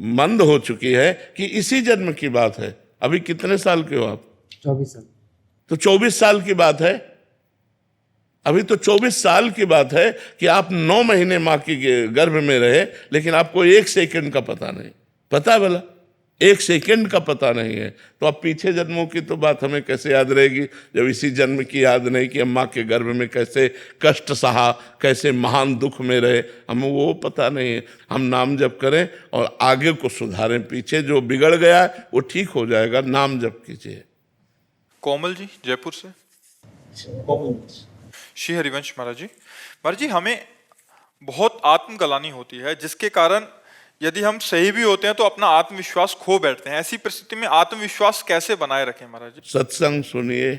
मंद हो चुकी है कि इसी जन्म की बात है। अभी कितने साल के हो आप? 24 साल। तो 24 साल की बात है। अभी तो 24 साल की बात है कि आप 9 महीने मां की गर्भ में रहे, लेकिन आपको 1 सेकंड का पता नहीं। पता है भला? 1 सेकंड का पता नहीं है। तो अब पीछे जन्मों की तो बात हमें कैसे याद रहेगी जब इसी जन्म की याद नहीं कि हम माँ के गर्भ में कैसे कष्ट सहा, कैसे महान दुख में रहे, हमें वो पता नहीं है। हम नाम जप करें और आगे को सुधारें, पीछे जो बिगड़ गया है वो ठीक हो जाएगा। नाम जप कीजिए। कोमल जी जयपुर से। श्री हरिवंश महाराज जी हमें बहुत आत्मग्लानि होती है, जिसके कारण यदि हम सही भी होते हैं तो अपना आत्मविश्वास खो बैठते हैं। ऐसी परिस्थिति में आत्मविश्वास कैसे बनाए रखें महाराज जी? सत्संग सुनिए,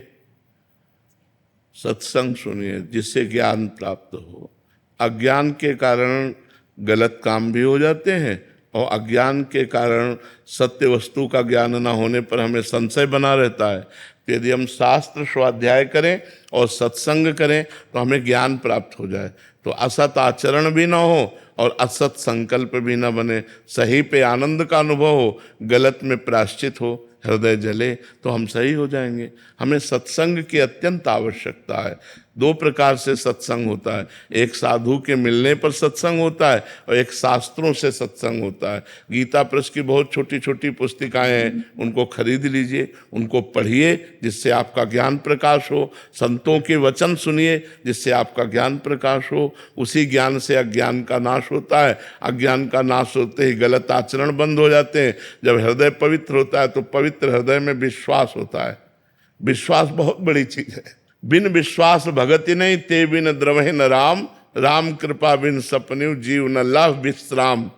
सत्संग सुनिए जिससे ज्ञान प्राप्त हो। अज्ञान के कारण गलत काम भी हो जाते हैं और अज्ञान के कारण सत्य वस्तु का ज्ञान न होने पर हमें संशय बना रहता है। तो यदि हम शास्त्र स्वाध्याय करें और सत्संग करें तो हमें ज्ञान प्राप्त हो जाए, तो असत आचरण भी ना हो और असत संकल्प भी ना बने, सही पे आनंद का अनुभव हो, गलत में प्रायश्चित हो, हृदय जले, तो हम सही हो जाएंगे। हमें सत्संग की अत्यंत आवश्यकता है। 2 प्रकार से सत्संग होता है, एक साधु के मिलने पर सत्संग होता है और एक शास्त्रों से सत्संग होता है। गीता प्रेस की बहुत छोटी छोटी पुस्तिकाएं हैं, उनको खरीद लीजिए, उनको पढ़िए जिससे आपका ज्ञान प्रकाश हो। संतों के वचन सुनिए जिससे आपका ज्ञान प्रकाश हो। उसी ज्ञान से अज्ञान का नाश होता है। अज्ञान का नाश होते ही गलत आचरण बंद हो जाते हैं। जब हृदय पवित्र होता है तो पवित्र हृदय में विश्वास होता है। विश्वास बहुत बड़ी चीज है। बिन विश्वास भगति नहीं, ते बिन द्रवहि न राम, राम कृपा बिन सपन्यु, जीव न लह विश्राम।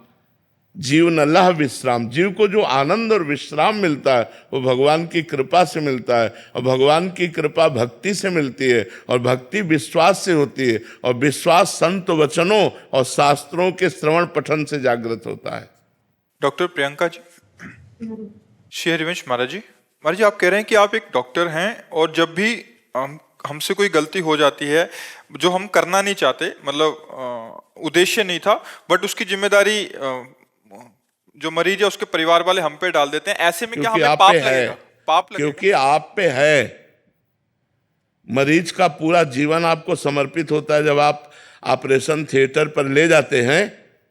जीव न लह विश्राम, जीव को जो आनंद और विश्राम मिलता है वो भगवान की कृपा से मिलता है, और भगवान की कृपा भक्ति से मिलती है, और भक्ति विश्वास से होती है, और विश्वास संत वचनों और शास्त्रों के श्रवण पठन से जागृत होता है। डॉक्टर प्रियंका जी। श्री हरिवंश महाराज जी आप कह रहे हैं कि आप एक डॉक्टर हैं और जब भी हमसे कोई गलती हो जाती है जो हम करना नहीं चाहते, मतलब उद्देश्य नहीं था, बट उसकी जिम्मेदारी जो मरीज है उसके परिवार वाले हम पे डाल देते हैं, ऐसे में क्या हमें पाप लगेगा? पाप लगेगा क्योंकि आप पे है। मरीज का पूरा जीवन आपको समर्पित होता है। जब आप ऑपरेशन थिएटर पर ले जाते हैं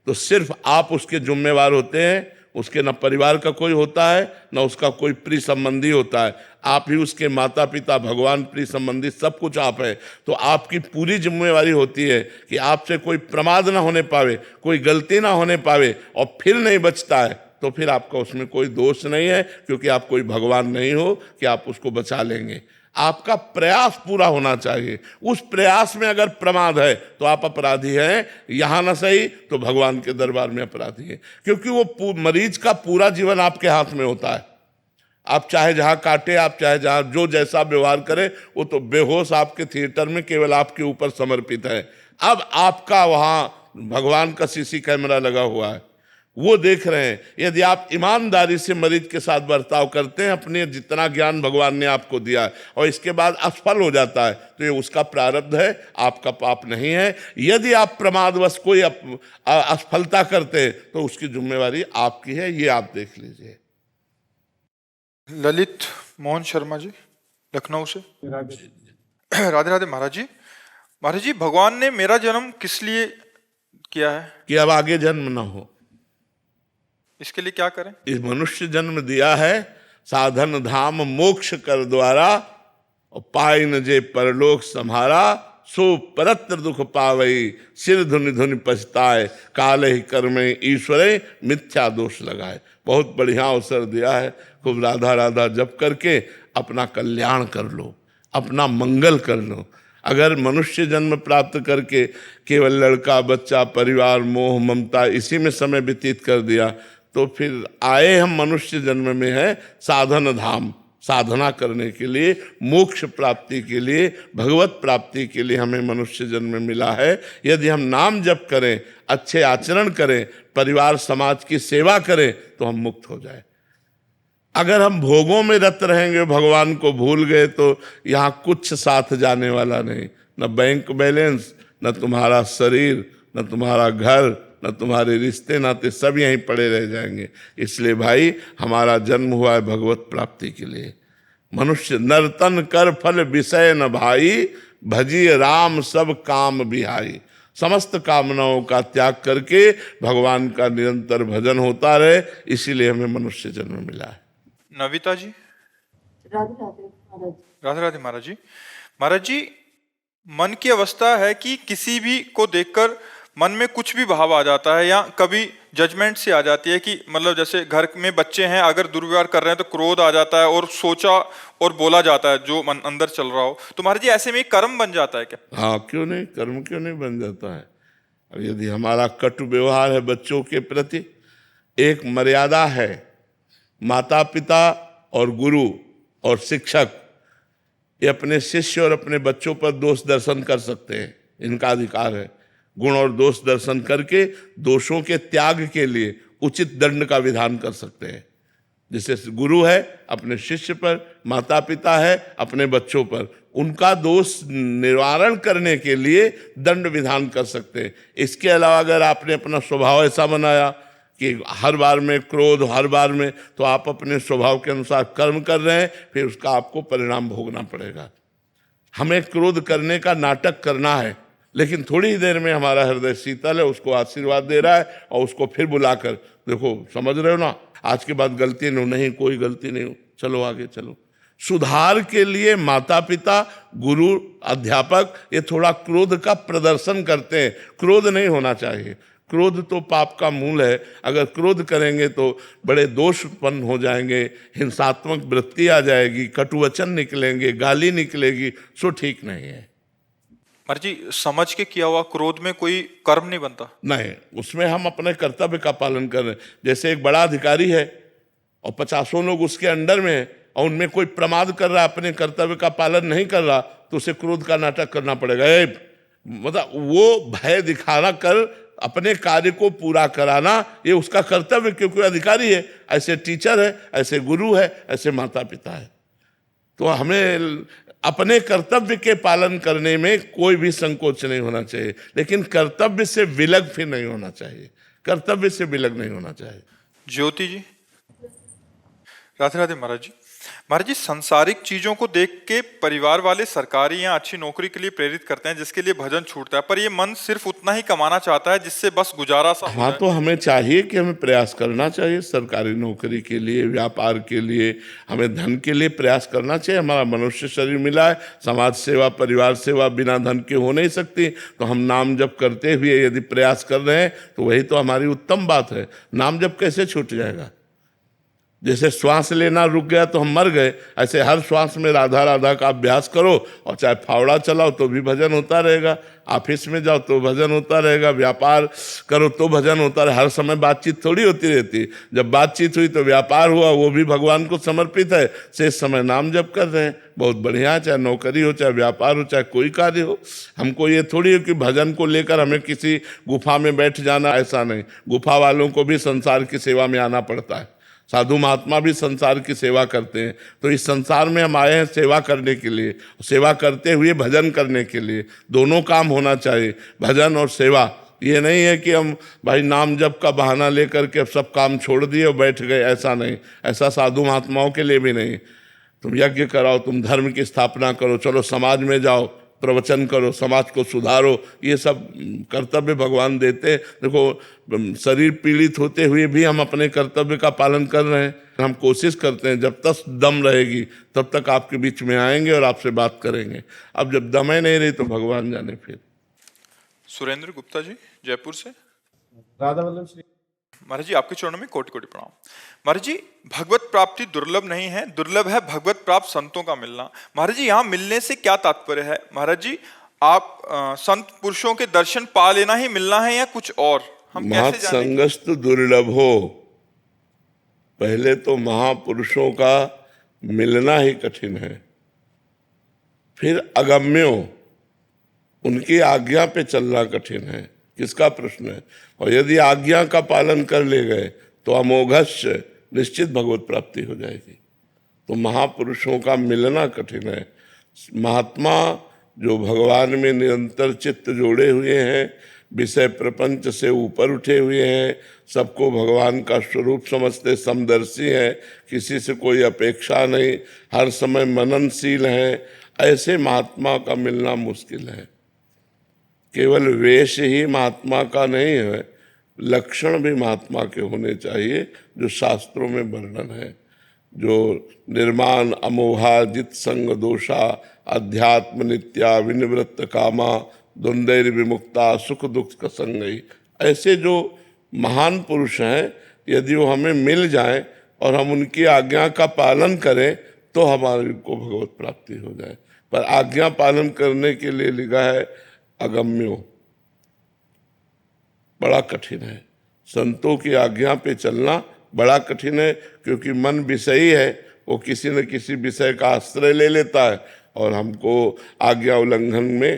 तो सिर्फ आप उसके जिम्मेवार होते हैं। उसके न परिवार का कोई होता है, न उसका कोई प्रिय संबंधी होता है। आप ही उसके माता पिता, भगवान, प्रिय संबंधी, सब कुछ आप है। तो आपकी पूरी जिम्मेवारी होती है कि आपसे कोई प्रमाद ना होने पावे, कोई गलती ना होने पावे, और फिर नहीं बचता है तो फिर आपका उसमें कोई दोष नहीं है, क्योंकि आप कोई भगवान नहीं हो कि आप उसको बचा लेंगे। आपका प्रयास पूरा होना चाहिए। उस प्रयास में अगर प्रमाद है तो आप अपराधी हैं, यहां ना सही तो भगवान के दरबार में अपराधी हैं, क्योंकि वो मरीज का पूरा जीवन आपके हाथ में होता है। आप चाहे जहां काटे, आप चाहे जहां जो जैसा व्यवहार करे, वो तो बेहोश आपके थिएटर में केवल आपके ऊपर समर्पित है। अब आपका वहां भगवान का सीसी कैमरा लगा हुआ है, वो देख रहे हैं। यदि आप ईमानदारी से मरीज के साथ बर्ताव करते हैं, अपने जितना ज्ञान भगवान ने आपको दिया है, और इसके बाद असफल हो जाता है, तो ये उसका प्रारब्ध है, आपका पाप नहीं है। यदि आप प्रमादवश कोई असफलता करते हैं तो उसकी जिम्मेवारी आपकी है, ये आप देख लीजिए। ललित मोहन शर्मा जी लखनऊ से। राधे राधे महाराज जी भगवान ने मेरा जन्म किस लिए किया है? कि अब आगे जन्म ना हो, इसके लिए क्या करें? इस मनुष्य जन्म दिया है साधन धाम मोक्ष कर द्वारा, और पाई न जे परलोक सम्हारा, सो परत्र दुख पावई, सिर धुनि धुनि पछताए, काले ही कर्मे ईश्वरे मिथ्या दोष लगाए। बहुत बढ़िया अवसर दिया है। खूब राधा राधा जप करके अपना कल्याण कर लो, अपना मंगल कर लो। अगर मनुष्य जन्म प्राप्त करके केवल लड़का बच्चा परिवार मोह ममता इसी में समय व्यतीत कर दिया, तो फिर आए हम मनुष्य जन्म में है साधन धाम, साधना करने के लिए, मोक्ष प्राप्ति के लिए, भगवत प्राप्ति के लिए हमें मनुष्य जन्म मिला है। यदि हम नाम जप करें, अच्छे आचरण करें, परिवार समाज की सेवा करें, तो हम मुक्त हो जाए। अगर हम भोगों में रत रहेंगे, भगवान को भूल गए, तो यहाँ कुछ साथ जाने वाला नहीं। न बैंक बैलेंस, न तुम्हारा शरीर, न तुम्हारा घर, न तुम्हारे रिश्ते नाते, सब यहीं पड़े रह जाएंगे। इसलिए भाई हमारा जन्म हुआ है भगवत प्राप्ति के लिए। मनुष्य नर्तन कर फल विषय न भाई, भजिए राम सब काम बिहाई। समस्त कामनाओं का त्याग करके भगवान का निरंतर भजन होता रहे, इसीलिए हमें मनुष्य जन्म मिला है। नविता जी। राधे राधे महाराज। राधे राधे महाराज जी। महाराज जी, मन की अवस्था है कि किसी भी को देखकर मन में कुछ भी भाव आ जाता है, या कभी जजमेंट से आ जाती है कि मतलब जैसे घर में बच्चे हैं, अगर दुर्व्यवहार कर रहे हैं तो क्रोध आ जाता है और सोचा और बोला जाता है जो मन अंदर चल रहा हो। तो महाराज जी, ऐसे में एक कर्म बन जाता है क्या? हाँ, क्यों नहीं, कर्म क्यों नहीं बन जाता है। अब यदि हमारा कटु व्यवहार है बच्चों के प्रति, एक मर्यादा है, माता पिता और गुरु और शिक्षक ये अपने शिष्य और अपने बच्चों पर दोष दर्शन कर सकते हैं, इनका अधिकार है। गुण और दोष दर्शन करके दोषों के त्याग के लिए उचित दंड का विधान कर सकते हैं। जैसे गुरु है अपने शिष्य पर, माता पिता है अपने बच्चों पर, उनका दोष निवारण करने के लिए दंड विधान कर सकते हैं। इसके अलावा अगर आपने अपना स्वभाव ऐसा बनाया कि हर बार में क्रोध, हर बार में, तो आप अपने स्वभाव के अनुसार कर्म कर रहे हैं, फिर उसका आपको परिणाम भोगना पड़ेगा। हमें क्रोध करने का नाटक करना है, लेकिन थोड़ी ही देर में हमारा हृदय शीतल है, उसको आशीर्वाद दे रहा है, और उसको फिर बुलाकर देखो, समझ रहे हो ना, आज के बाद गलती नहीं, कोई गलती नहीं, चलो आगे चलो। सुधार के लिए माता पिता, गुरु, अध्यापक ये थोड़ा क्रोध का प्रदर्शन करते हैं। क्रोध नहीं होना चाहिए, क्रोध तो पाप का मूल है। अगर क्रोध करेंगे तो बड़े दोष उत्पन्न हो जाएंगे, हिंसात्मक वृत्ति आ जाएगी, कटुवचन निकलेंगे, गाली निकलेगी, सो ठीक नहीं है। महाराज जी, समझ के किया हुआ क्रोध में कोई कर्म नहीं बनता? नहीं, उसमें हम अपने कर्तव्य का पालन कर रहे हैं। जैसे एक बड़ा अधिकारी है और 50 लोग उसके अंडर में है, और उनमें कोई प्रमाद कर रहा, अपने कर्तव्य का पालन नहीं कर रहा, तो उसे क्रोध का नाटक करना पड़ेगा। मतलब वो भय दिखाना कर अपने कार्य को पूरा कराना, ये उसका कर्तव्य, क्योंकि अधिकारी है, ऐसे टीचर है, ऐसे गुरु है, ऐसे माता पिता है। तो हमें अपने कर्तव्य के पालन करने में कोई भी संकोच नहीं होना चाहिए, लेकिन कर्तव्य से विलग फिर नहीं होना चाहिए, कर्तव्य से विलग नहीं होना चाहिए। ज्योति जी। राधे राधे महाराज जी। महाराज जी, सांसारिक चीजों को देख के परिवार वाले सरकारी या अच्छी नौकरी के लिए प्रेरित करते हैं, जिसके लिए भजन छूटता है, पर ये मन सिर्फ उतना ही कमाना चाहता है जिससे बस गुजारा सा हो हाँ, जाए। तो हमें चाहिए कि हमें प्रयास करना चाहिए, सरकारी नौकरी के लिए, व्यापार के लिए, हमें धन के लिए प्रयास करना चाहिए। हमारा मनुष्य शरीर मिला है, समाज सेवा, परिवार सेवा बिना धन के हो नहीं सकती। तो हम नाम जप करते हुए यदि प्रयास कर रहे हैं तो वही तो हमारी उत्तम बात है। नाम जप कैसे छूट जाएगा? जैसे श्वास लेना रुक गया तो हम मर गए, ऐसे हर श्वास में राधा राधा का अभ्यास करो, और चाहे फावड़ा चलाओ तो भी भजन होता रहेगा, ऑफिस में जाओ तो भजन होता रहेगा, व्यापार करो तो भजन होता रहे। हर समय बातचीत थोड़ी होती रहती, जब बातचीत हुई तो व्यापार हुआ, वो भी भगवान को समर्पित है, शेष समय नाम जप कर रहे हैं, बहुत बढ़िया। चाहे नौकरी हो, चाहे व्यापार हो, चाहे कोई कार्य हो, हमको ये थोड़ी है कि भजन को लेकर हमें किसी गुफा में बैठ जाना, ऐसा नहीं। गुफा वालों को भी संसार की सेवा में आना पड़ता है, साधु महात्मा भी संसार की सेवा करते हैं। तो इस संसार में हम आए हैं सेवा करने के लिए, सेवा करते हुए भजन करने के लिए। दोनों काम होना चाहिए, भजन और सेवा। ये नहीं है कि हम भाई नाम जप का बहाना लेकर के सब काम छोड़ दिए और बैठ गए, ऐसा नहीं। ऐसा साधु महात्माओं के लिए भी नहीं। तुम यज्ञ कराओ, तुम धर्म की स्थापना करो, चलो समाज में जाओ, प्रवचन करो, समाज को सुधारो, ये सब कर्तव्य भगवान देते। देखो, शरीर पीड़ित होते हुए भी हम अपने कर्तव्य का पालन कर रहे हैं। हम कोशिश करते हैं जब तक दम रहेगी तब तक आपके बीच में आएंगे और आपसे बात करेंगे। अब जब दम ही नहीं रही तो भगवान जाने। फिर सुरेंद्र गुप्ता जी, जयपुर से। राधा वल्लभ श्री। महाराज जी, आपके चरणों में कोटि कोटि प्रणाम। महाराज जी, भगवत प्राप्ति दुर्लभ नहीं है, दुर्लभ है भगवत प्राप्त संतों का मिलना। महाराज जी, यहाँ मिलने से क्या तात्पर्य है? महाराज जी, आप संत पुरुषों के दर्शन पा लेना ही मिलना है या कुछ और? हम कैसे जानें? महत्संगस्तु दुर्लभो, पहले तो महापुरुषों का मिलना ही कठिन है, फिर अगम्यो, उनकी आज्ञा पे चलना कठिन है। किसका प्रश्न है? और यदि आज्ञा का पालन कर ले गए तो अमोघस्य, निश्चित भगवत प्राप्ति हो जाएगी। तो महापुरुषों का मिलना कठिन है। महात्मा जो भगवान में निरंतर चित्त जोड़े हुए हैं, विषय प्रपंच से ऊपर उठे हुए हैं, सबको भगवान का स्वरूप समझते, समदर्शी हैं, किसी से कोई अपेक्षा नहीं, हर समय मननशील हैं, ऐसे महात्मा का मिलना मुश्किल है। केवल वेश ही महात्मा का नहीं है, लक्षण भी महात्मा के होने चाहिए जो शास्त्रों में वर्णन है, जो निर्माण अमोहा जित संग दोषा अध्यात्म नित्या विनिवृत्त कामा द्वंद्वैर विमुक्ता सुख दुख का संगई, ऐसे जो महान पुरुष हैं, यदि वो हमें मिल जाएं और हम उनकी आज्ञा का पालन करें तो हमारे को भगवत प्राप्ति हो जाए। पर आज्ञा पालन करने के लिए लिखा है अगम्यो, बड़ा कठिन है। संतों की आज्ञा पे चलना बड़ा कठिन है, क्योंकि मन विषयी है, वो किसी न किसी विषय का आश्रय ले लेता है और हमको आज्ञा उल्लंघन में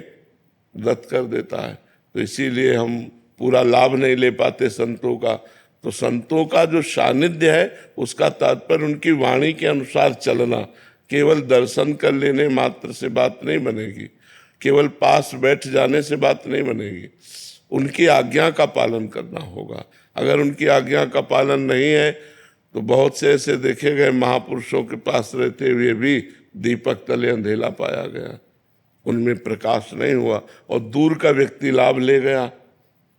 रद्द कर देता है। तो इसीलिए हम पूरा लाभ नहीं ले पाते संतों का। तो संतों का जो सानिध्य है उसका तात्पर्य उनकी वाणी के अनुसार चलना, केवल दर्शन कर लेने मात्र से बात नहीं बनेगी, केवल पास बैठ जाने से बात नहीं बनेगी, उनकी आज्ञा का पालन करना होगा। अगर उनकी आज्ञा का पालन नहीं है तो बहुत से ऐसे देखे गए महापुरुषों के पास रहते हुए भी दीपक तले अंधेला पाया गया, उनमें प्रकाश नहीं हुआ और दूर का व्यक्ति लाभ ले गया।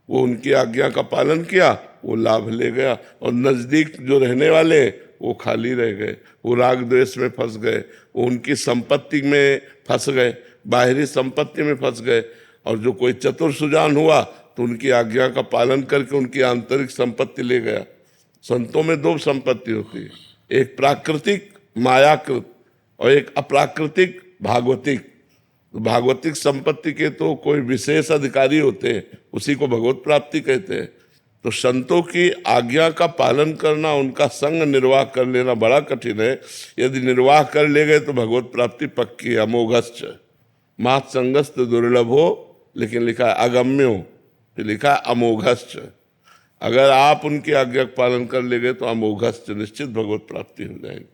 वो उनकी आज्ञा का पालन किया, वो लाभ ले गया, और नज़दीक जो रहने वाले वो खाली रह गए, वो राग द्वेष में फंस गए, वो उनकी संपत्ति में फंस गए, बाहरी संपत्ति में फंस गए। और जो कोई चतुर सुजान हुआ तो उनकी आज्ञा का पालन करके उनकी आंतरिक संपत्ति ले गया। संतों में दो संपत्ति होती है, एक प्राकृतिक मायाकृत और एक अप्राकृतिक भागवतिक। भागवतिक संपत्ति के तो कोई विशेष अधिकारी होते हैं, उसी को भगवत प्राप्ति कहते हैं। तो संतों की आज्ञा का पालन करना, उनका संग निर्वाह कर लेना बड़ा कठिन है। यदि निर्वाह कर ले गए तो भगवत प्राप्ति पक्की है। अमोघश्च मात संगस्त दुर्लभो, लेकिन लिखा है अगम्यो, फिर लिखा है अमोघश्च। अगर आप उनकी आज्ञा का पालन कर ले गए तो अमोघश्च, निश्चित भगवत प्राप्ति हो जाएगी।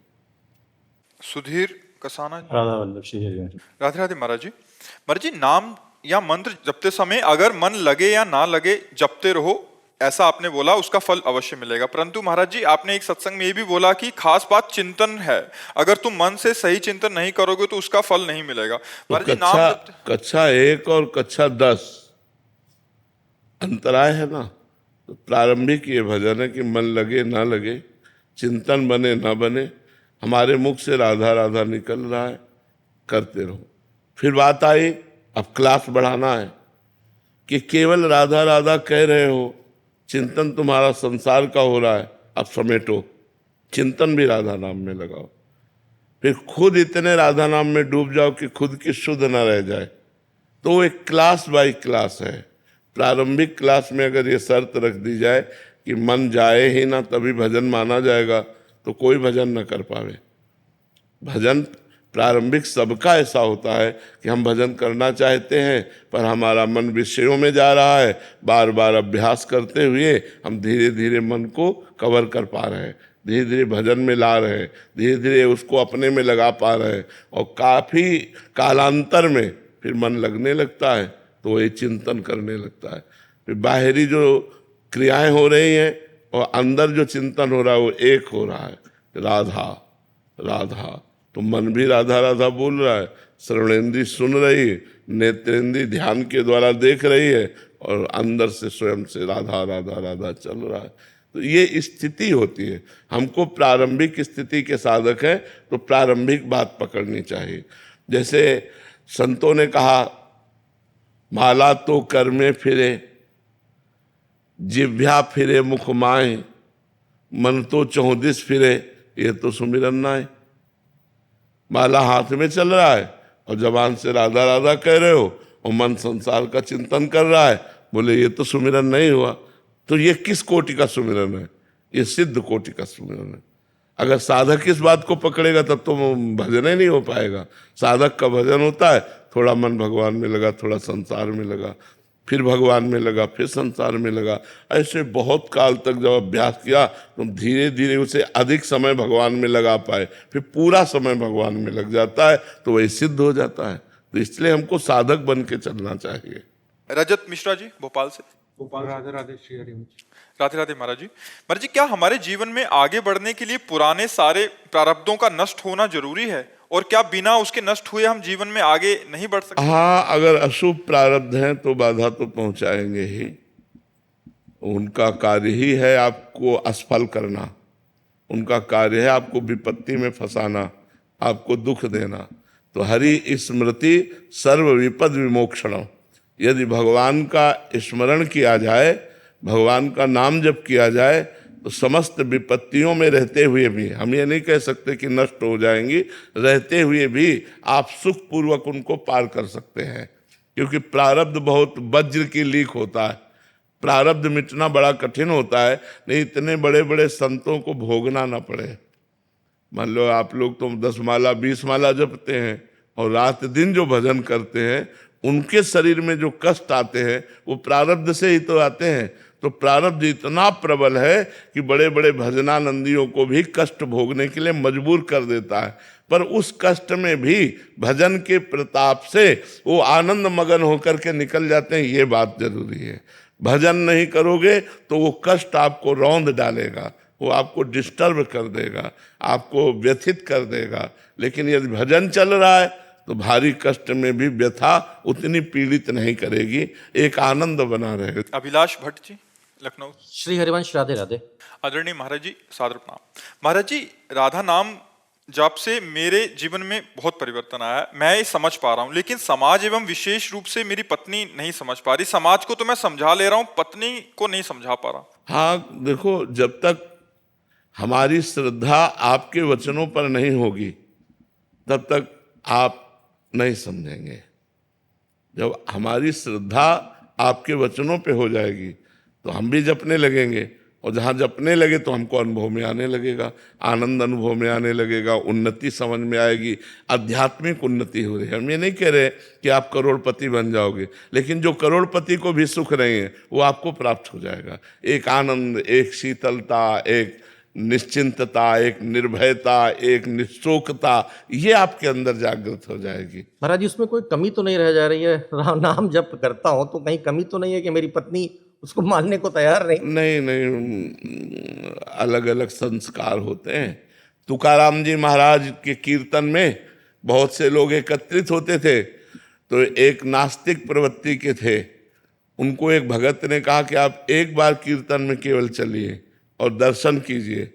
सुधीर कसाना। राधा वल्लभ श्री हरिवंश। राधे राधे महाराज जी। महाराज जी, नाम या मंत्र जपते समय अगर मन लगे या ना लगे जपते रहो, ऐसा आपने बोला, उसका फल अवश्य मिलेगा। परंतु महाराज जी, आपने एक सत्संग में ये भी बोला कि खास बात चिंतन है, अगर तुम मन से सही चिंतन नहीं करोगे तो उसका फल नहीं मिलेगा। महाराज जी, कक्षा 1 और कक्षा 10 अंतराय है ना। तो प्रारंभिक ये भजन है कि मन लगे ना लगे, चिंतन बने ना बने, हमारे मुख से राधा राधा निकल रहा है, करते रहो। फिर बात आई, अब क्लास बढ़ाना है कि केवल राधा राधा कह रहे हो, चिंतन तुम्हारा संसार का हो रहा है, अब समेटो, चिंतन भी राधा नाम में लगाओ। फिर खुद इतने राधा नाम में डूब जाओ कि खुद की शुद्ध न रह जाए। तो एक क्लास बाय क्लास है। प्रारंभिक क्लास में अगर ये शर्त रख दी जाए कि मन जाए ही ना तभी भजन माना जाएगा, तो कोई भजन न कर पावे। भजन प्रारंभिक सबका ऐसा होता है कि हम भजन करना चाहते हैं पर हमारा मन विषयों में जा रहा है। बार बार अभ्यास करते हुए हम धीरे धीरे मन को कवर कर पा रहे हैं, धीरे धीरे भजन में ला रहे हैं, धीरे धीरे उसको अपने में लगा पा रहे हैं, और काफ़ी कालांतर में फिर मन लगने लगता है तो ये चिंतन करने लगता है। फिर बाहरी जो क्रियाएं हो रही हैं और अंदर जो चिंतन हो रहा है वो एक हो रहा है, राधा राधा। तो मन भी राधा राधा बोल रहा है, श्रवणेंद्री सुन रही है, नेत्रेंद्री ध्यान के द्वारा देख रही है, और अंदर से स्वयं से राधा राधा राधा चल रहा है। तो ये स्थिति होती है। हमको प्रारंभिक स्थिति के साधक हैं तो प्रारंभिक बात पकड़नी चाहिए। जैसे संतों ने कहा, माला तो कर में फिरे, जिह्वा फिरे मुख माए, मन तो चौदिस फिरे, ये तो सुमिरन नाय। माला हाथ में चल रहा है और जबान से राधा राधा कह रहे हो और मन संसार का चिंतन कर रहा है, बोले ये तो सुमिरन नहीं हुआ। तो ये किस कोटि का सुमिरन है? ये सिद्ध कोटि का सुमिरन है। अगर साधक इस बात को पकड़ेगा तब तो भजन ही नहीं हो पाएगा। साधक का भजन होता है, थोड़ा मन भगवान में लगा, थोड़ा संसार में लगा, फिर भगवान में लगा, फिर संसार में लगा। ऐसे बहुत काल तक जब अभ्यास किया तो धीरे धीरे उसे अधिक समय भगवान में लगा पाए, फिर पूरा समय भगवान में लग जाता है, तो वही सिद्ध हो जाता है। तो इसलिए हमको साधक बन के चलना चाहिए। रजत मिश्रा जी भोपाल से। गोपाल राधे राधे श्री हरिवंश। राधे राधे महाराज जी। महाराज जी, क्या हमारे जीवन में आगे बढ़ने के लिए पुराने सारे प्रारब्धों का नष्ट होना जरूरी है, और क्या बिना उसके नष्ट हुए हम जीवन में आगे नहीं बढ़ सकते? हाँ, अगर अशुभ प्रारब्ध हैं तो बाधा तो पहुंचाएंगे ही। उनका कार्य ही है आपको असफल करना, उनका कार्य है आपको विपत्ति में फंसाना, आपको दुख देना। तो हरि स्मृति सर्व विपद विमोक्षणम, यदि भगवान का स्मरण किया जाए, भगवान का नाम जप किया जाए, तो समस्त विपत्तियों में रहते हुए भी, हम ये नहीं कह सकते कि नष्ट हो जाएंगी, रहते हुए भी आप सुखपूर्वक उनको पार कर सकते हैं। क्योंकि प्रारब्ध बहुत वज्र की लीक होता है, प्रारब्ध मिटना बड़ा कठिन होता है। नहीं इतने बड़े बड़े संतों को भोगना ना पड़े। मान लो आप लोग तो 10 माला 20 माला जपते हैं और रात दिन जो भजन करते हैं, उनके शरीर में जो कष्ट आते हैं वो प्रारब्ध से ही तो आते हैं। तो प्रारब्ध इतना प्रबल है कि बड़े बड़े भजनानंदियों को भी कष्ट भोगने के लिए मजबूर कर देता है। पर उस कष्ट में भी भजन के प्रताप से वो आनंद मगन होकर के निकल जाते हैं, ये बात जरूरी है। भजन नहीं करोगे तो वो कष्ट आपको रौंद डालेगा, वो आपको डिस्टर्ब कर देगा, आपको व्यथित कर देगा। लेकिन यदि भजन चल रहा है तो भारी कष्ट में भी व्यथा उतनी पीड़ित नहीं करेगी, एक आनंद बना रहेगा। अभिलाष भट्ट जी लखनऊ। श्री हरिवंश राधे राधे। आदरणीय महाराज जी, सादर प्रणाम। महाराज जी, राधा नाम जाप से मेरे जीवन में बहुत परिवर्तन आया, मैं ये समझ पा रहा हूँ, लेकिन समाज एवं विशेष रूप से मेरी पत्नी नहीं समझ पा रही। समाज को तो मैं समझा ले रहा हूँ, पत्नी को नहीं समझा पा रहा। हाँ देखो, जब तक हमारी श्रद्धा आपके वचनों पर नहीं होगी तब तक आप नहीं समझेंगे। जब हमारी श्रद्धा आपके वचनों पे हो जाएगी तो हम भी जपने लगेंगे, और जहाँ जपने लगे तो हमको अनुभव में आने लगेगा, आनंद अनुभव में आने लगेगा, उन्नति समझ में आएगी, आध्यात्मिक उन्नति हो रही है। हम ये नहीं कह रहे कि आप करोड़पति बन जाओगे, लेकिन जो करोड़पति को भी सुख नहीं है वो आपको प्राप्त हो जाएगा। एक आनंद, एक शीतलता, एक निश्चिंतता, एक निर्भयता, एक निश्चोकता, ये आपके अंदर जागृत हो जाएगी। महाराज जी, उसमें कोई कमी तो नहीं रह जा रही है? राम नाम जप करता हूँ तो कहीं कमी तो नहीं है कि मेरी पत्नी उसको मानने को तैयार नहीं? नहीं, अलग अलग संस्कार होते हैं। तुकाराम जी महाराज के कीर्तन में बहुत से लोग एकत्रित होते थे, तो एक नास्तिक प्रवृत्ति के थे, उनको एक भगत ने कहा कि आप एक बार कीर्तन में केवल चलिए और दर्शन कीजिए,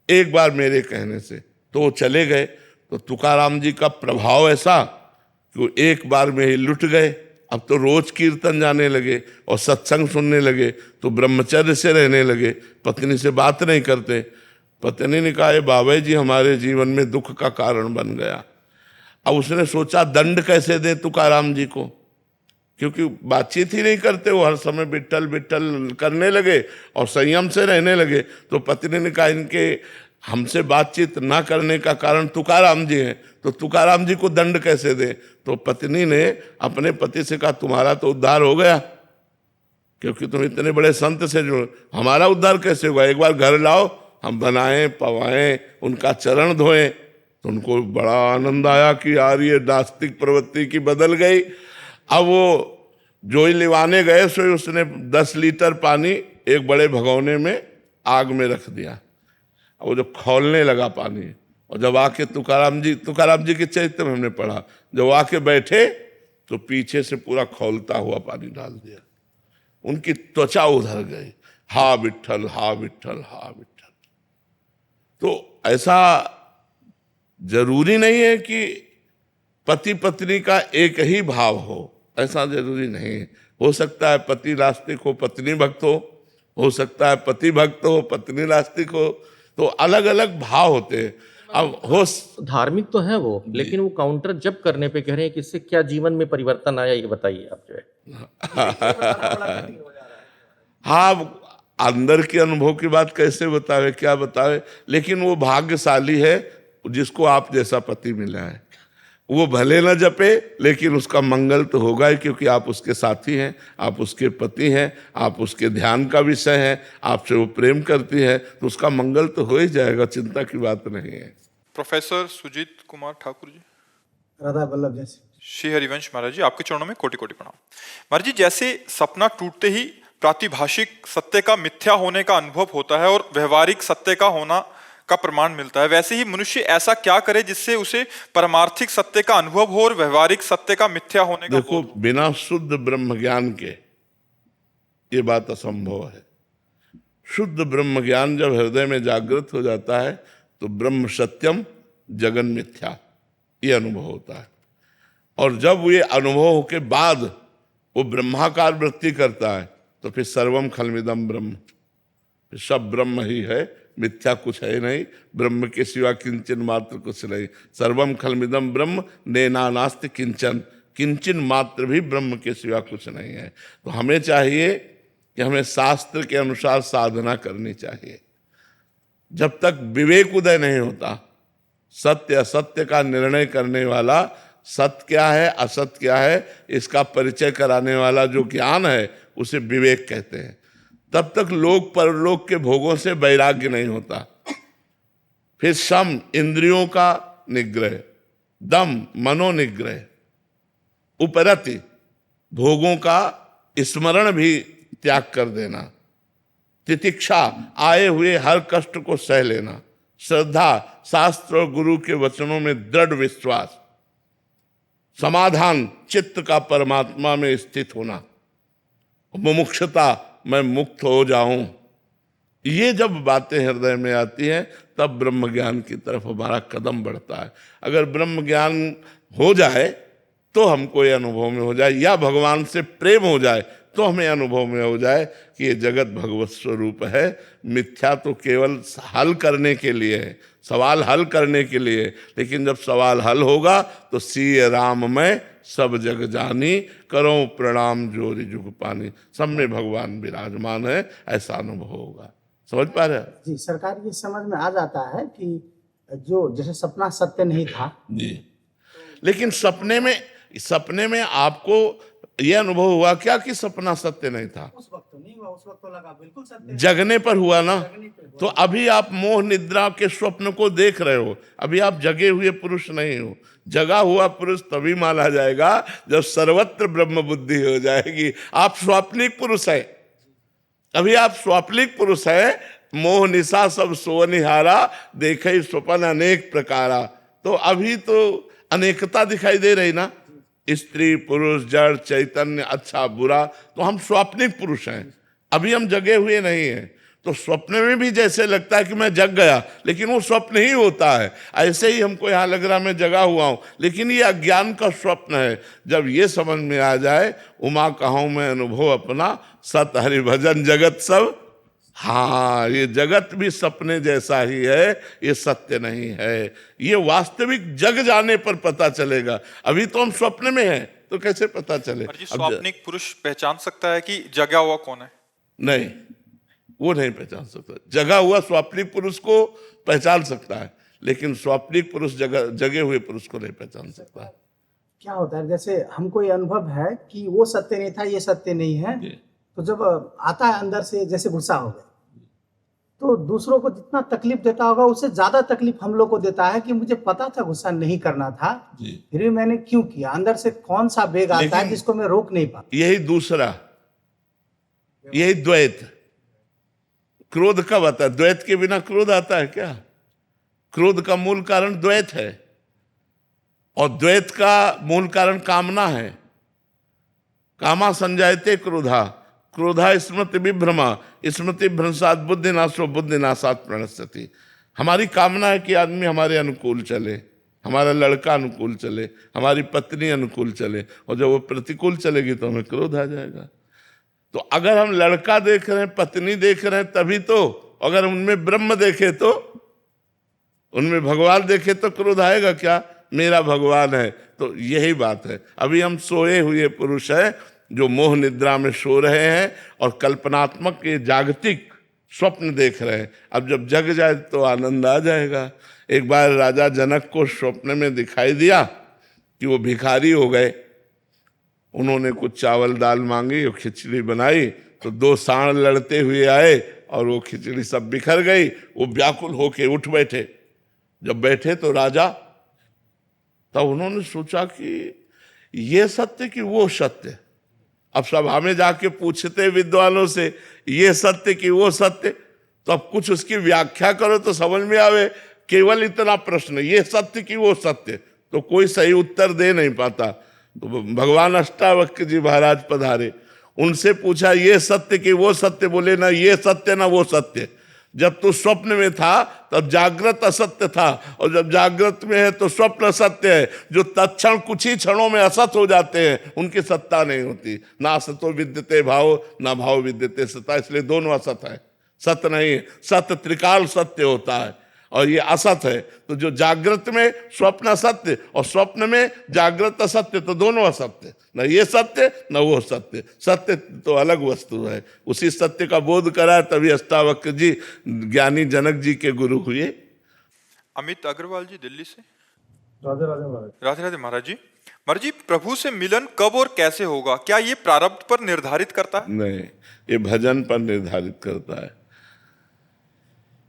एक बार मेरे कहने से। तो वो चले गए, तो तुकाराम जी का प्रभाव ऐसा कि वो एक बार में ही लुट गए। अब तो रोज कीर्तन जाने लगे और सत्संग सुनने लगे, तो ब्रह्मचर्य से रहने लगे, पत्नी से बात नहीं करते। पत्नी ने कहा, बाबा जी हमारे जीवन में दुख का कारण बन गया। अब उसने सोचा दंड कैसे दे तुकाराम जी को, क्योंकि बातचीत ही नहीं करते, वो हर समय बिट्ठल बिट्ठल करने लगे और संयम से रहने लगे। तो पत्नी ने कहा, इनके हमसे बातचीत ना करने का कारण तुकाराम जी हैं, तो तुकाराम जी को दंड कैसे दें? तो पत्नी ने अपने पति से कहा, तुम्हारा तो उद्धार हो गया, क्योंकि तुम इतने बड़े संत से जुड़े, हमारा उद्धार कैसे होगा? एक बार घर लाओ, हम बनाएं पवाएं, उनका चरण धोएं। तो उनको बड़ा आनंद आया कि यार ये नास्तिक प्रवृत्ति की बदल गई। अब वो जो ही लिवाने गए सो उसने 10 लीटर पानी एक बड़े भगोने में आग में रख दिया। वो जब खौलने लगा पानी, और जब आके तुकाराम जी के चरित्र में हमने पढ़ा, जब आके बैठे तो पीछे से पूरा खौलता हुआ पानी डाल दिया, उनकी त्वचा उधर गई। हा विठ्ठल, हा विठ्ठल, हा विठ्ठल। तो ऐसा जरूरी नहीं है कि पति पत्नी का एक ही भाव हो, ऐसा जरूरी नहीं है। हो सकता है पति नास्तिक हो, पत्नी भक्त हो सकता है पति भक्त हो, पत्नी नास्तिक हो, तो अलग अलग भाव होते हैं। अब हो धार्मिक तो है वो, लेकिन वो काउंटर जब करने पे कह रहे हैं कि इससे क्या जीवन में परिवर्तन आया, ये बताइए आप जो है। हाँ, अंदर के अनुभव की बात कैसे बतावे, क्या बतावे, लेकिन वो भाग्यशाली है जिसको आप जैसा पति मिला है। वो भले न जपे, लेकिन उसका मंगल तो होगा ही, क्योंकि आप उसके साथी हैं, आप उसके पति हैं, आप उसके ध्यान का विषय हैं, आपसे वो प्रेम करती है, तो उसका मंगल तो हो ही जाएगा, चिंता की बात नहीं है। प्रोफेसर सुजीत कुमार ठाकुर जी। राधा वल्लभ जैसे। श्री हरिवंश महाराज जी, आपके चरणों में कोटि कोटि प्रणाम। महाराज जी, जैसे सपना टूटते ही प्रातिभाषिक सत्य का मिथ्या होने का अनुभव होता है और व्यवहारिक सत्य का होना का प्रमाण मिलता है, वैसे ही मनुष्य ऐसा क्या करे जिससे उसे परमार्थिक सत्य का अनुभव हो और व्यवहारिक सत्य का मिथ्या होने का देखो, बिना शुद्ध ब्रह्म ज्ञान के ये बात असंभव है। शुद्ध ब्रह्म ज्ञान जब हृदय में जागृत हो जाता है तो ब्रह्म सत्यम जगन मिथ्या ये अनुभव होता है। और जब ये अनुभव के बाद वो ब्रह्माकार वृत्ति करता है तो फिर सर्वम खलमिदम ब्रह्म, फिर सब ब्रह्म ही है, मिथ्या कुछ है नहीं, ब्रह्म के सिवा किंचन मात्र कुछ नहीं। सर्वम खलमिदम ब्रह्म नेना नास्ति किंचन, किंचन मात्र भी ब्रह्म के सिवा कुछ नहीं है। तो हमें चाहिए कि हमें शास्त्र के अनुसार साधना करनी चाहिए। जब तक विवेक उदय नहीं होता, सत्य असत्य का निर्णय करने वाला, सत्य क्या है असत्य क्या है इसका परिचय कराने वाला जो ज्ञान है उसे विवेक कहते हैं, तब तक लोक परलोक के भोगों से वैराग्य नहीं होता। फिर सम इंद्रियों का निग्रह, दम मनोनिग्रह, उपरति भोगों का स्मरण भी त्याग कर देना, तितिक्षा आए हुए हर कष्ट को सह लेना, श्रद्धा शास्त्र और गुरु के वचनों में दृढ़ विश्वास, समाधान चित्त का परमात्मा में स्थित होना, मुमुक्षुता मैं मुक्त हो जाऊं, ये जब बातें हृदय में आती हैं तब ब्रह्म ज्ञान की तरफ हमारा कदम बढ़ता है। अगर ब्रह्म ज्ञान हो जाए तो हमको ये अनुभव में हो जाए, या भगवान से प्रेम हो जाए तो हमें अनुभव में हो जाए कि ये जगत भगवत स्वरूप है, मिथ्या तो केवल हल करने के लिए है, सवाल हल करने के लिए। लेकिन जब सवाल हल होगा तो सीय राम में सब जग जानी, करो प्रणाम जोरी जुग पानी, सब में भगवान विराजमान है, ऐसा अनुभव होगा। समझ पा रहे हैं जी? सरकार ये समझ में आ जाता है कि जो जैसे सपना सत्य नहीं था जी, लेकिन सपने में आपको यह अनुभव हुआ क्या कि सपना सत्य नहीं था? उस वक्त तो नहीं हुआ, उस वक्त तो लगा बिल्कुल सत्य। जगने पर हुआ ना। तो अभी आप मोह निद्रा के स्वप्न को देख रहे हो, अभी आप जगे हुए पुरुष नहीं हो। जगा हुआ पुरुष तभी माना जाएगा जब सर्वत्र ब्रह्म बुद्धि हो जाएगी। आप स्वाप्निक पुरुष है, अभी आप स्वाप्निक पुरुष है। मोह निशा सब सोनिहारा, देखे स्वप्न अनेक प्रकारा। तो अभी तो अनेकता दिखाई दे रही ना, स्त्री पुरुष जड़ चैतन्य अच्छा बुरा, तो हम स्वाप्निक पुरुष हैं, अभी हम जगे हुए नहीं हैं। तो स्वप्न में भी जैसे लगता है कि मैं जग गया, लेकिन वो स्वप्न ही होता है। ऐसे ही हमको यहाँ लग रहा मैं जगा हुआ हूँ, लेकिन ये अज्ञान का स्वप्न है। जब ये समझ में आ जाए, उमा कहूँ मैं अनुभव अपना, सत हरि भजन जगत सब, हाँ ये जगत भी सपने जैसा ही है, ये सत्य नहीं है। ये वास्तविक जग जाने पर पता चलेगा। अभी तो हम स्वप्न में हैं, तो कैसे पता चले? स्वाप्निक पुरुष पहचान सकता है कि जगा हुआ कौन है? नहीं, वो नहीं पहचान सकता। जगा हुआ स्वाप्निक पुरुष को पहचान सकता है, लेकिन स्वाप्निक पुरुष जगे हुए पुरुष को नहीं पहचान सकता। क्या होता है, जैसे हमको ये अनुभव है कि वो सत्य नहीं था, ये सत्य नहीं है, तो जब आता है अंदर से जैसे गुस्सा हो गया, तो दूसरों को जितना तकलीफ देता होगा उससे ज्यादा तकलीफ हम लोग को देता है कि मुझे पता था गुस्सा नहीं करना था, फिर भी मैंने क्यों किया। अंदर से कौन सा वेग आता है जिसको मैं रोक नहीं पाता। यही दूसरा, यही द्वैत। क्रोध कब आता है? द्वैत के बिना क्रोध आता है क्या? क्रोध का मूल कारण द्वैत है, और द्वैत का मूल कारण कामना है। कामा संजायते क्रोधा, क्रोधा स्मृति विभ्रमा, स्मृति भ्रंशात बुद्धिनाशो बुद्धिनाशात प्रणश्यति। हमारी कामना है कि आदमी हमारे अनुकूल चले, हमारा लड़का अनुकूल चले, हमारी पत्नी अनुकूल चले, और जब वो प्रतिकूल चलेगी तो हमें क्रोध आ जाएगा। तो अगर हम लड़का देख रहे हैं, पत्नी देख रहे हैं, तभी तो, अगर उनमें ब्रह्म देखे तो, उनमें भगवान देखे तो क्रोध आएगा क्या? मेरा भगवान है। तो यही बात है। अभी हम सोए हुए पुरुष हैं जो मोह निद्रा में सो रहे हैं और कल्पनात्मक के जागतिक स्वप्न देख रहे हैं। अब जब जग जाए तो आनंद आ जाएगा। एक बार राजा जनक को स्वप्न में दिखाई दिया कि वो भिखारी हो गए। उन्होंने कुछ चावल दाल मांगी और खिचड़ी बनाई, तो दो सांड लड़ते हुए आए और वो खिचड़ी सब बिखर गई। वो व्याकुल होके उठ बैठे। जब बैठे तो राजा, तब उन्होंने सोचा कि ये सत्य कि वो सत्य। अब सभा में जाके पूछते विद्वानों से ये सत्य कि वो सत्य, तो अब कुछ उसकी व्याख्या करो तो समझ में आवे। केवल इतना प्रश्न ये सत्य कि वो सत्य, तो कोई सही उत्तर दे नहीं पाता। तो भगवान अष्टावक्र जी महाराज पधारे, उनसे पूछा ये सत्य कि वो सत्य, बोले ना ये सत्य ना वो सत्य। जब तू स्वप्न में था तब जागृत असत्य था, और जब जागृत में है तो स्वप्न असत्य है। जो तत्क्षण कुछ ही क्षणों में असत हो जाते हैं उनकी सत्ता नहीं होती। ना असतो विद्यते भाव, ना भाव विद्यते सत्ता, इसलिए दोनों असत है, सत्य नहीं है। सत्य त्रिकाल सत्य होता है और ये असत है। तो जो जागृत में स्वप्न असत्य और स्वप्न में जागृत असत्य, तो दोनों असत्य, न ये सत्य न वो सत्य। सत्य तो अलग वस्तु है। उसी सत्य का बोध करा तभी अष्टावक्र जी ज्ञानी जनक जी के गुरु हुए। अमित अग्रवाल जी दिल्ली से। राधे राधे महाराज। राधे राधे महाराज जी। महाराज जी, प्रभु से मिलन कब और कैसे होगा? क्या ये प्रारब्ध पर निर्धारित करता है? नहीं, ये भजन पर निर्धारित करता है।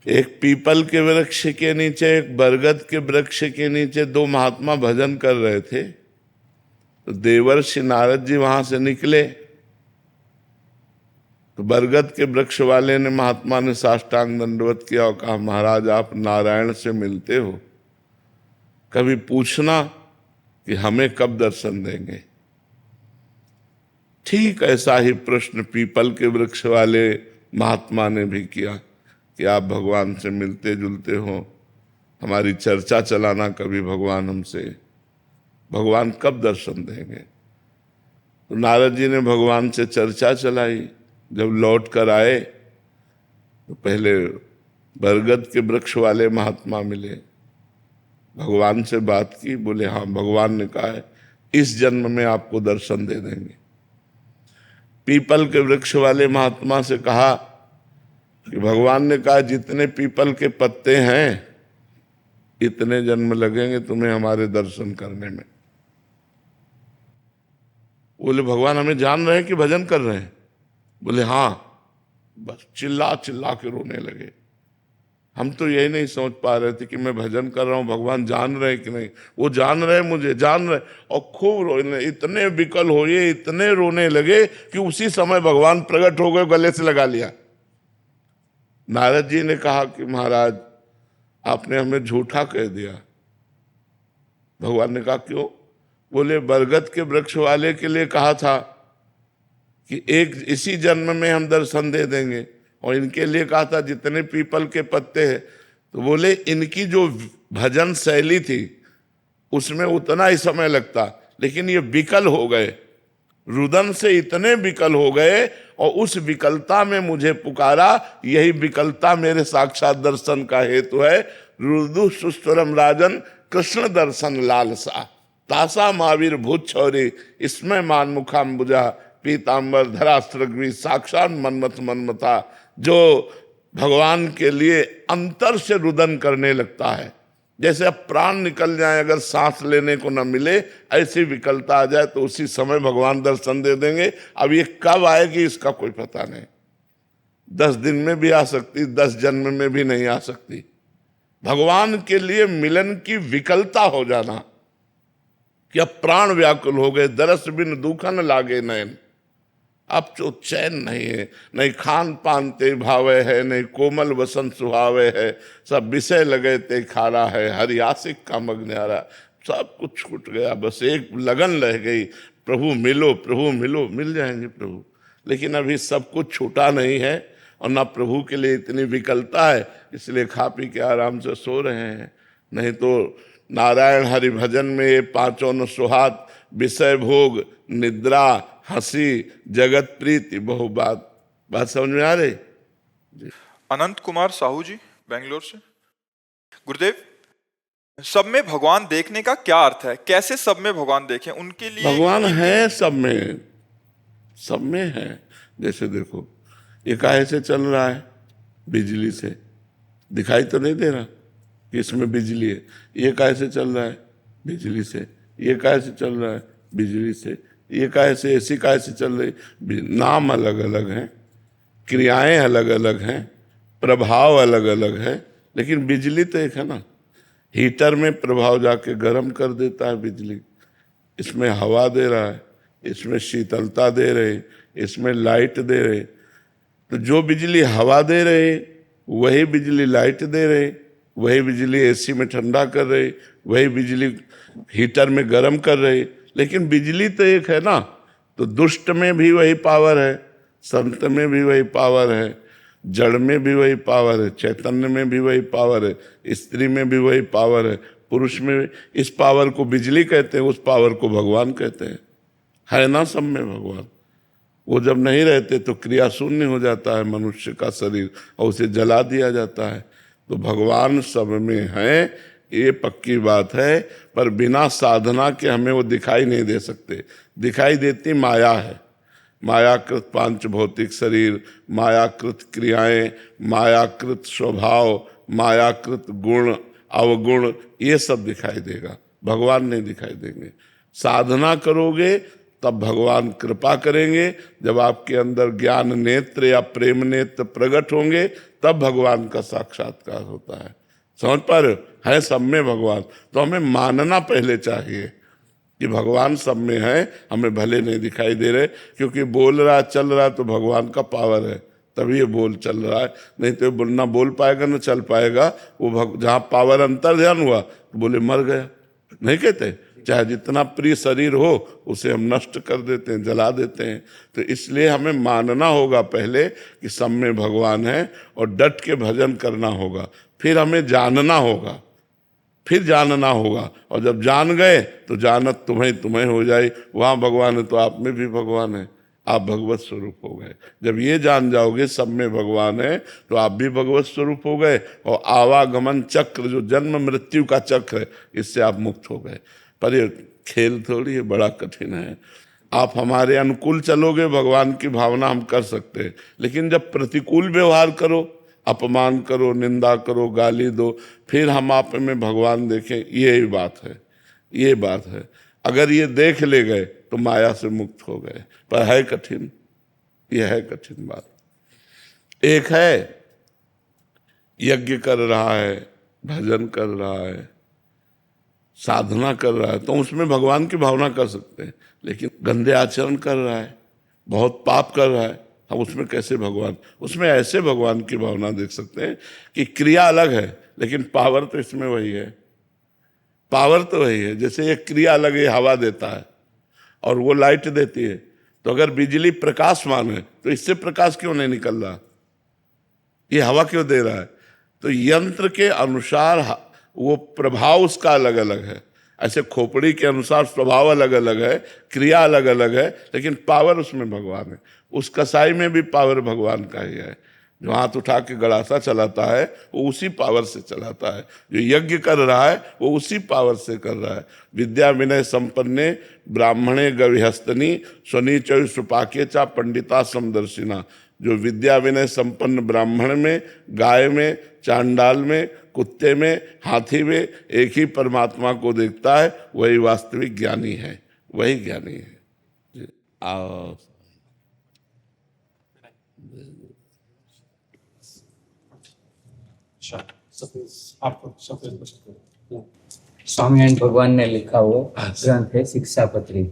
एक पीपल के वृक्ष के नीचे, एक बरगद के वृक्ष के नीचे दो महात्मा भजन कर रहे थे। तो देवर्षि नारद जी वहां से निकले, तो बरगद के वृक्ष वाले ने, महात्मा ने साष्टांग दंडवत किया और कहा महाराज आप नारायण से मिलते हो, कभी पूछना कि हमें कब दर्शन देंगे। ठीक ऐसा ही प्रश्न पीपल के वृक्ष वाले महात्मा ने भी किया कि आप भगवान से मिलते जुलते हो, हमारी चर्चा चलाना कभी भगवान हमसे, भगवान कब दर्शन देंगे। तो नारद जी ने भगवान से चर्चा चलाई। जब लौट कर आए तो पहले बरगद के वृक्ष वाले महात्मा मिले, भगवान से बात की, बोले हाँ भगवान ने कहा है इस जन्म में आपको दर्शन दे देंगे। पीपल के वृक्ष वाले महात्मा से कहा कि भगवान ने कहा जितने पीपल के पत्ते हैं इतने जन्म लगेंगे तुम्हें हमारे दर्शन करने में। बोले भगवान हमें जान रहे हैं कि भजन कर रहे हैं? बोले हाँ। बस चिल्ला चिल्ला के रोने लगे। हम तो यही नहीं समझ पा रहे थे कि मैं भजन कर रहा हूं, भगवान जान रहे कि नहीं। वो जान रहे, मुझे जान रहे, और खूब रोने, इतने विकल हुए, इतने रोने लगे कि उसी समय भगवान प्रकट हो गए, गले से लगा लिया। नारद जी ने कहा कि महाराज आपने हमें झूठा कह दिया। भगवान ने कहा क्यों? बोले बरगद के वृक्ष वाले के लिए कहा था कि एक इसी जन्म में हम दर्शन दे देंगे, और इनके लिए कहा था जितने पीपल के पत्ते हैं। तो बोले इनकी जो भजन शैली थी उसमें उतना ही समय लगता, लेकिन ये विकल हो गए, रुदन से इतने विकल हो गए, और उस विकलता में मुझे पुकारा। यही विकलता मेरे साक्षात दर्शन का हेतु है। रुदु सुस्वरम राजन कृष्ण दर्शन लालसा, तासा महावीर भूत छौरी, इसमें मान मुखाम्बुजा, पीताम्बर धरा सृग्वी, साक्षात मन्मथ मन्मथा। जो भगवान के लिए अंतर से रुदन करने लगता है, जैसे अब प्राण निकल जाए, अगर सांस लेने को न मिले, ऐसी विकलता आ जाए तो उसी समय भगवान दर्शन दे देंगे। अब ये कब आएगी इसका कोई पता नहीं। 10 दिन में भी आ सकती, 10 जन्म में भी नहीं आ सकती। भगवान के लिए मिलन की विकलता हो जाना कि अब प्राण व्याकुल हो गए, दरस बिन दुखन लागे नयन। अब तो चैन नहीं है, नहीं खान पान ते भावे है, नहीं कोमल वसन सुहावे है, सब विषय लगे ते खारा है, हरि आशिक का मग्न्यारा। सब कुछ छूट गया, बस एक लगन रह गई, प्रभु मिलो प्रभु मिलो। मिल जाएंगे प्रभु, लेकिन अभी सब कुछ छूटा नहीं है, और ना प्रभु के लिए इतनी विकलता है, इसलिए खा पी के आराम से सो रहे हैं। नहीं तो नारायण हरि भजन में ये पांचों न सुहात, विषय भोग, निद्रा, हंसी, जगत प्रीति, बहु बात समझ में आ रही? अनंत कुमार साहू जी बेंगलोर से। गुरुदेव, सब में भगवान देखने का क्या अर्थ है? कैसे सब में भगवान देखें? उनके लिए भगवान है सब में, सब में है। जैसे देखो ये काहे से चल रहा है? बिजली से। दिखाई तो नहीं दे रहा कि इसमें बिजली है। ये काहे से चल रहा है? बिजली से। ये काहे से चल रहा है? बिजली से। ये काहे से, ऐसी काहे से चल रही? नाम अलग अलग हैं, क्रियाएं अलग अलग हैं, प्रभाव अलग अलग है, लेकिन बिजली तो एक है ना। हीटर में प्रभाव जाके गर्म कर देता है बिजली, इसमें हवा दे रहा है, इसमें शीतलता दे रहे, इसमें लाइट दे रहे। तो जो बिजली हवा दे रहे वही बिजली लाइट दे रहे, वही बिजली एसी में ठंडा कर रहे, वही बिजली हीटर में गर्म कर रहे। लेकिन बिजली तो एक है ना, तो दुष्ट में भी वही पावर है, संत में भी वही पावर है, जड़ में भी वही पावर है, चैतन्य में भी वही पावर है, स्त्री में भी वही पावर है, पुरुष में भी। इस पावर को बिजली कहते हैं, उस पावर को भगवान कहते हैं। है ना सब में भगवान। वो जब नहीं रहते तो क्रिया शून्य हो जाता है मनुष्य का शरीर और उसे जला दिया जाता है। तो भगवान सब में है, ये पक्की बात है, पर बिना साधना के हमें वो दिखाई नहीं दे सकते। दिखाई देती माया है, मायाकृत पांच भौतिक शरीर, मायाकृत क्रियाएं, मायाकृत स्वभाव, मायाकृत गुण अवगुण, ये सब दिखाई देगा, भगवान नहीं दिखाई देंगे। साधना करोगे तब भगवान कृपा करेंगे। जब आपके अंदर ज्ञान नेत्र या प्रेम नेत्र प्रकट होंगे तब भगवान का साक्षात्कार होता है। समझ पा रहे हो? है सब में भगवान, तो हमें मानना पहले चाहिए कि भगवान सब में है, हमें भले नहीं दिखाई दे रहे, क्योंकि बोल रहा चल रहा तो भगवान का पावर है, तभी ये बोल चल रहा है। नहीं तो ना बोल पाएगा ना चल पाएगा। वो जहाँ पावर अंतर ध्यान हुआ तो बोले मर गया, नहीं कहते? चाहे जितना प्रिय शरीर हो उसे हम नष्ट कर देते हैं, जला देते हैं। तो इसलिए हमें मानना होगा पहले कि सब में भगवान है और डट के भजन करना होगा। फिर हमें जानना होगा, फिर जानना होगा, और जब जान गए तो जानत तुम्हें तुम्हें हो जाए। वहाँ भगवान है तो आप में भी भगवान है, आप भगवत स्वरूप हो गए। जब ये जान जाओगे सब में भगवान है तो आप भी भगवत स्वरूप हो गए, और आवागमन चक्र जो जन्म मृत्यु का चक्र है इससे आप मुक्त हो गए। पर ये खेल थोड़ी है, बड़ा कठिन है। आप हमारे अनुकूल चलोगे भगवान की भावना हम कर सकते हैं, लेकिन जब प्रतिकूल व्यवहार करो, अपमान करो, निंदा करो, गाली दो, फिर हम आप में भगवान देखें, ये बात है, ये बात है। अगर ये देख ले गए तो माया से मुक्त हो गए, पर है कठिन, ये है कठिन बात। एक है यज्ञ कर रहा है, भजन कर रहा है, साधना कर रहा है, तो उसमें भगवान की भावना कर सकते हैं। लेकिन गंदे आचरण कर रहा है, बहुत पाप कर रहा है, हम उसमें कैसे भगवान? उसमें ऐसे भगवान की भावना देख सकते हैं कि क्रिया अलग है लेकिन पावर तो इसमें वही है, पावर तो वही है। जैसे ये क्रिया अलग है, हवा देता है और वो लाइट देती है, तो अगर बिजली प्रकाशमान है तो इससे प्रकाश क्यों नहीं निकल रहा? ये हवा क्यों दे रहा है? तो यंत्र के अनुसार वो प्रभाव उसका अलग अलग है। ऐसे खोपड़ी के अनुसार स्वभाव अलग अलग है, क्रिया अलग अलग है, लेकिन पावर उसमें भगवान है। उस कसाई में भी पावर भगवान का ही है। जो हाथ उठा के गड़ासा चलाता है वो उसी पावर से चलाता है, जो यज्ञ कर रहा है वो उसी पावर से कर रहा है। विद्या विनय संपन्ने ब्राह्मणे गविहस्तनी स्वनीचय सुपाके चा पंडिता समदर्शिना। जो विद्या विनय संपन्न ब्राह्मण में, गाय में, चांडाल में, कुत्ते में, हाथी में एक ही परमात्मा को देखता है, वही वास्तविक ज्ञानी है, वही ज्ञानी है। स्वामीनारायण भगवान ने लिखा हुआ ग्रंथ है शिक्षापत्री।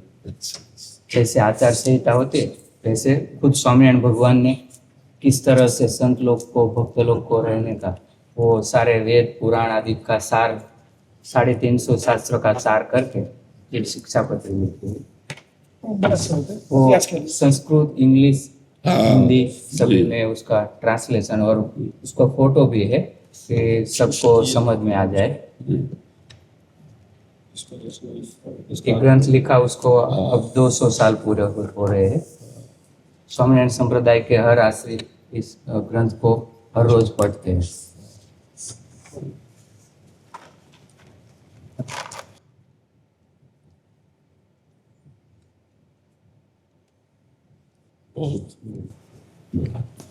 जैसे आचार संहिता होती है वैसे खुद स्वामीनारायण भगवान ने किस तरह से संत लोग को, भक्त लोग को रहने का, वो सारे वेद पुराण आदि का सार, 350 शास्त्र का सार करके ये शिक्षापत्री लिखी है। वो संस्कृत, इंग्लिश, हिंदी सभी में उसका ट्रांसलेशन और उसका फोटो भी है कि सबको समझ में आ जाए। उसके ग्रंथ लिखा उसको अब 200 साल पूरे हो रहे हैं। स्वामीनारायण संप्रदाय के हर आश्रित इस ग्रंथ को हर रोज पढ़ते हैं।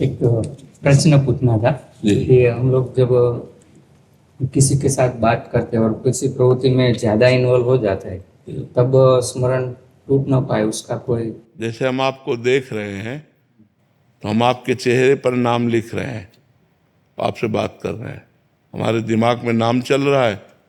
एक प्रश्न पूछना था कि हम लोग जब किसी के साथ बात करते हैं और किसी प्रवृत्ति में ज्यादा इन्वॉल्व हो जाता है तब स्मरण टूट ना पाए, उसका कोई? जैसे हम आपको देख रहे हैं तो हम आपके चेहरे पर नाम लिख रहे हैं, आपसे बात कर रहे हैं, हमारे दिमाग में नाम चल रहा है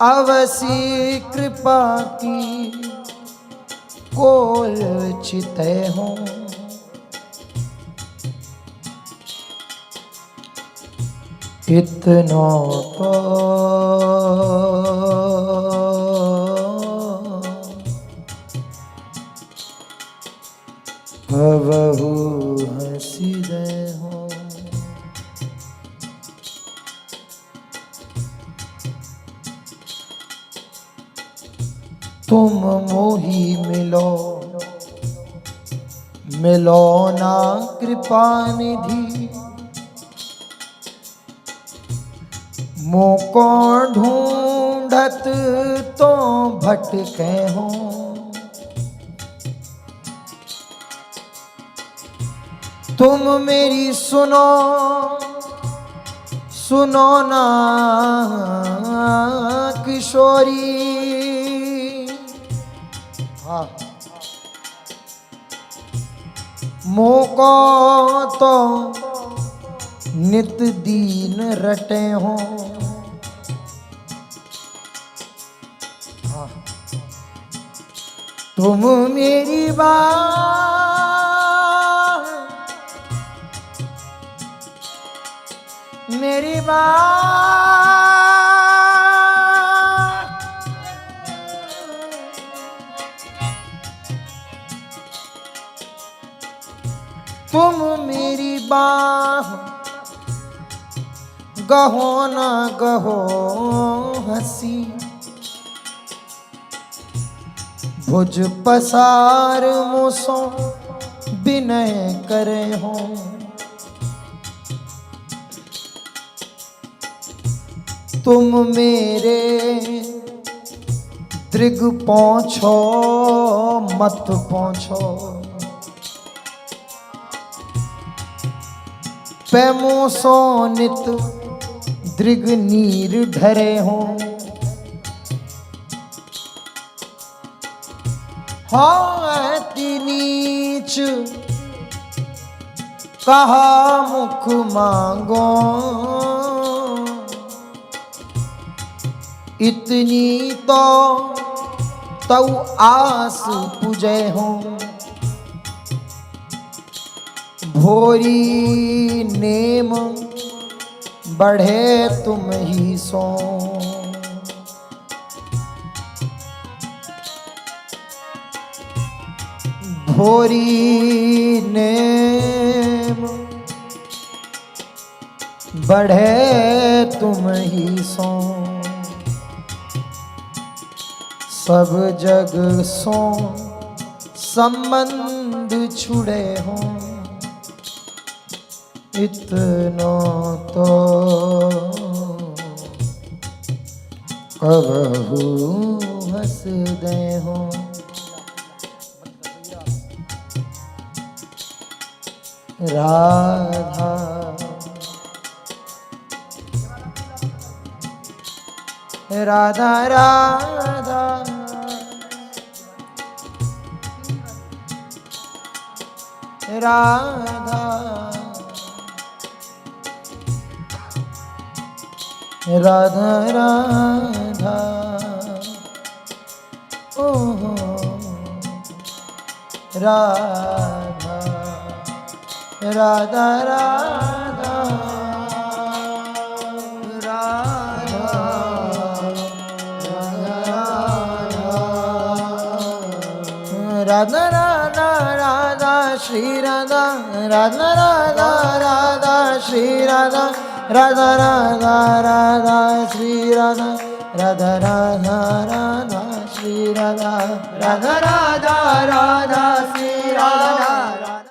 अवसी कृपा की कोल चिते हो। इतना तो हवहु हंसी दे हो। तुम मोही मिलो मिलो ना कृपा निधि। मोको ढूंढत तो भटके हो। तुम मेरी सुनो सुनो ना किशोरी। हाँ मोको तो नित दीन रटे हो। हाँ तुम मेरी बात मेरी बात तुम मेरी बात गहो ना गहो हंसी। भुज पसार मुसो विनय करे हो। तुम मेरे दृग पहुँचो मत पहुँचो। पैमो सो नित दृग नीर ढरे हो। हाँ नीच कहा मुख मांगो। इतनी तो तौ आस पूजे हो। भोरी नेम बढ़े तुम ही सो। भोरी नेम बढ़े तुम ही सो। सब जग सो संबंध छुड़े हो। इतना तो कबहू हंस दे हो। राधा राधा राधा राधा राधा राधा ओ राधा राधा राधा राधा राधा राधा श्री राधा राधा राधा राधा श्री राधा राधा राधा राधा श्री राधा राधा राधा राधा श्री राधा राधा राधा राधा श्री राधा।